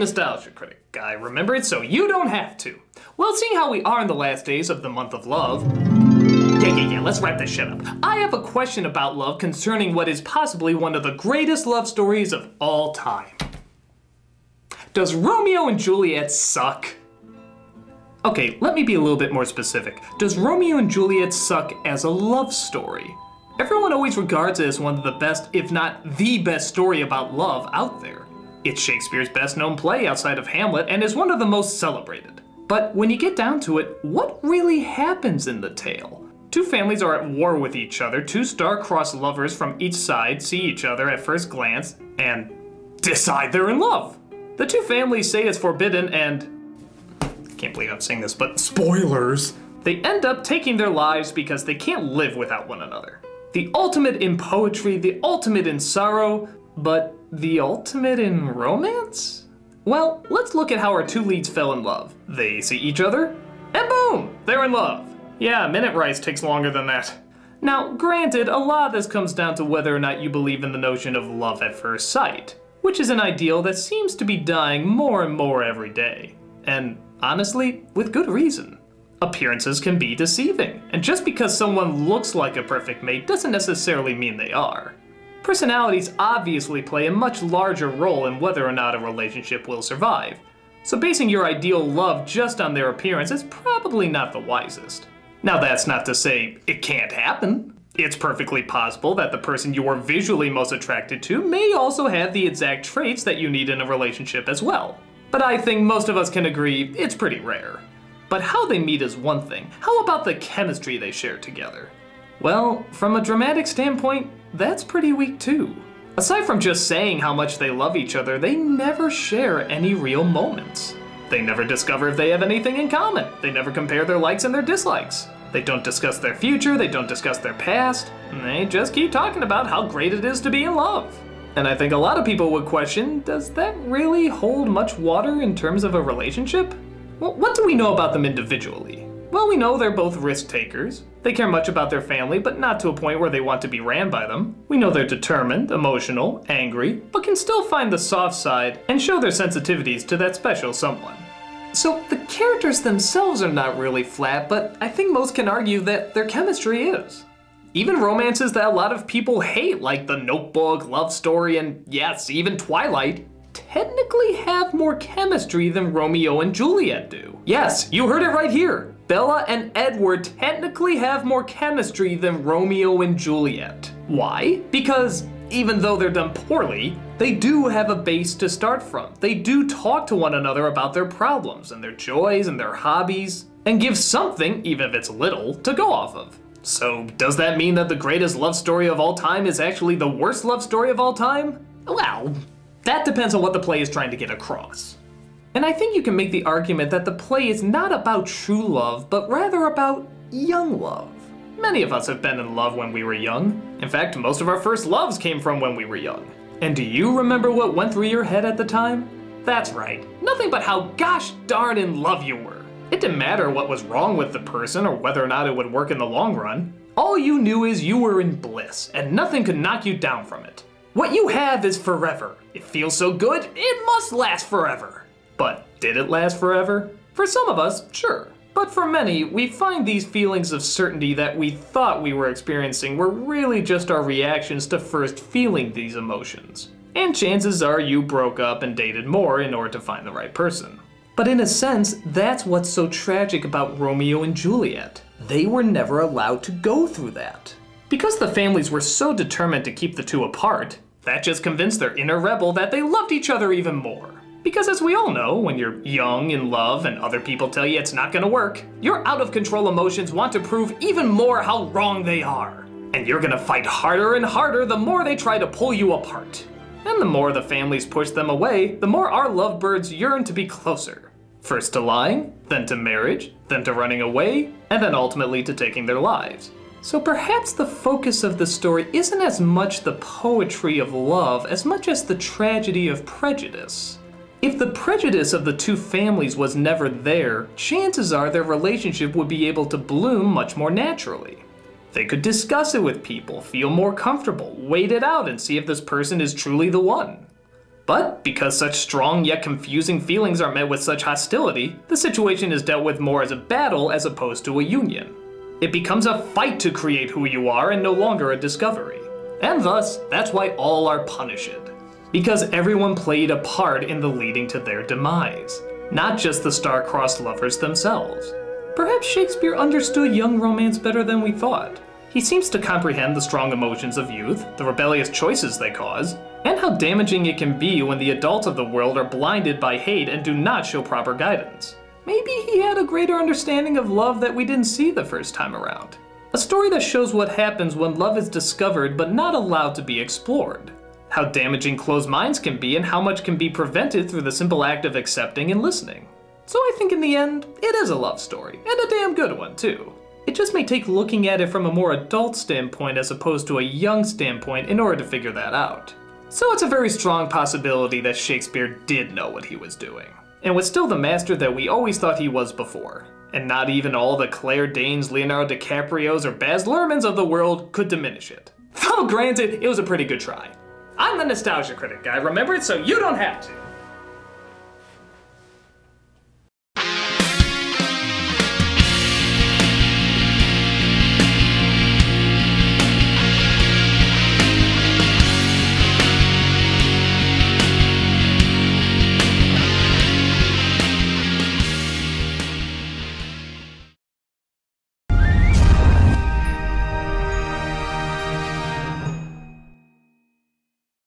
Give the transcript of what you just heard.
nostalgia critic guy, remember it so you don't have to. Well, seeing how we are in the last days of the month of love, yeah, let's wrap this shit up. I have a question about love concerning what is possibly one of the greatest love stories of all time. Does Romeo and Juliet suck? Okay, let me be a little bit more specific. Does Romeo and Juliet suck as a love story? Everyone always regards it as one of the best, if not the best story about love out there. It's Shakespeare's best known play outside of Hamlet and is one of the most celebrated. But when you get down to it, what really happens in the tale? Two families are at war with each other, two star-crossed lovers from each side see each other at first glance and decide they're in love. The two families say it's forbidden and, I can't believe I'm saying this, but spoilers, they end up taking their lives because they can't live without one another. The ultimate in poetry, the ultimate in sorrow, but the ultimate in romance? Well, let's look at how our two leads fell in love. They see each other, and boom, they're in love. Yeah, minute rice takes longer than that. Now, granted, a lot of this comes down to whether or not you believe in the notion of love at first sight, which is an ideal that seems to be dying more and more every day. And honestly, with good reason. Appearances can be deceiving, and just because someone looks like a perfect mate doesn't necessarily mean they are. Personalities obviously play a much larger role in whether or not a relationship will survive, so basing your ideal love just on their appearance is probably not the wisest. Now that's not to say it can't happen. It's perfectly possible that the person you are visually most attracted to may also have the exact traits that you need in a relationship as well. But I think most of us can agree it's pretty rare. But how they meet is one thing. How about the chemistry they share together? Well, from a dramatic standpoint, that's pretty weak too. Aside from just saying how much they love each other, they never share any real moments. They never discover if they have anything in common. They never compare their likes and their dislikes. They don't discuss their future, they don't discuss their past, and they just keep talking about how great it is to be in love. And I think a lot of people would question, does that really hold much water in terms of a relationship? Well, what do we know about them individually? Well, we know they're both risk takers. They care much about their family, but not to a point where they want to be ran by them. We know they're determined, emotional, angry, but can still find the soft side and show their sensitivities to that special someone. So the characters themselves are not really flat, but I think most can argue that their chemistry is. Even romances that a lot of people hate, like The Notebook, Love Story, and yes, even Twilight, technically have more chemistry than Romeo and Juliet do. Yes, you heard it right here. Bella and Edward technically have more chemistry than Romeo and Juliet. Why? Because even though they're done poorly, they do have a base to start from. They do talk to one another about their problems and their joys and their hobbies, and give something, even if it's little, to go off of. So does that mean that the greatest love story of all time is actually the worst love story of all time? Well, that depends on what the play is trying to get across. And I think you can make the argument that the play is not about true love, but rather about young love. Many of us have been in love when we were young. In fact, most of our first loves came from when we were young. And do you remember what went through your head at the time? That's right, nothing but how gosh darn in love you were. It didn't matter what was wrong with the person or whether or not it would work in the long run. All you knew is you were in bliss, and nothing could knock you down from it. What you have is forever. It feels so good, it must last forever. But did it last forever? For some of us, sure. But for many, we find these feelings of certainty that we thought we were experiencing were really just our reactions to first feeling these emotions. And chances are you broke up and dated more in order to find the right person. But in a sense, that's what's so tragic about Romeo and Juliet. They were never allowed to go through that. Because the families were so determined to keep the two apart, that just convinced their inner rebel that they loved each other even more. Because as we all know, when you're young, in love, and other people tell you it's not gonna work, your out-of-control emotions want to prove even more how wrong they are. And you're gonna fight harder and harder the more they try to pull you apart. And the more the families push them away, the more our lovebirds yearn to be closer. First to lying, then to marriage, then to running away, and then ultimately to taking their lives. So perhaps the focus of the story isn't as much the poetry of love as much as the tragedy of prejudice. If the prejudice of the two families was never there, chances are their relationship would be able to bloom much more naturally. They could discuss it with people, feel more comfortable, wait it out and see if this person is truly the one. But because such strong yet confusing feelings are met with such hostility, the situation is dealt with more as a battle as opposed to a union. It becomes a fight to create who you are and no longer a discovery. And thus, that's why all are punished. Because everyone played a part in the leading to their demise, not just the star-crossed lovers themselves. Perhaps Shakespeare understood young romance better than we thought. He seems to comprehend the strong emotions of youth, the rebellious choices they cause, and how damaging it can be when the adults of the world are blinded by hate and do not show proper guidance. Maybe he had a greater understanding of love that we didn't see the first time around. A story that shows what happens when love is discovered but not allowed to be explored. How damaging closed minds can be and how much can be prevented through the simple act of accepting and listening. So I think in the end, it is a love story, and a damn good one too. It just may take looking at it from a more adult standpoint as opposed to a young standpoint in order to figure that out. So it's a very strong possibility that Shakespeare did know what he was doing, and was still the master that we always thought he was before, and not even all the Claire Danes, Leonardo DiCaprios, or Baz Luhrmanns of the world could diminish it. Though granted, it was a pretty good try. I'm the Nostalgia Critic guy, remember it so you don't have to.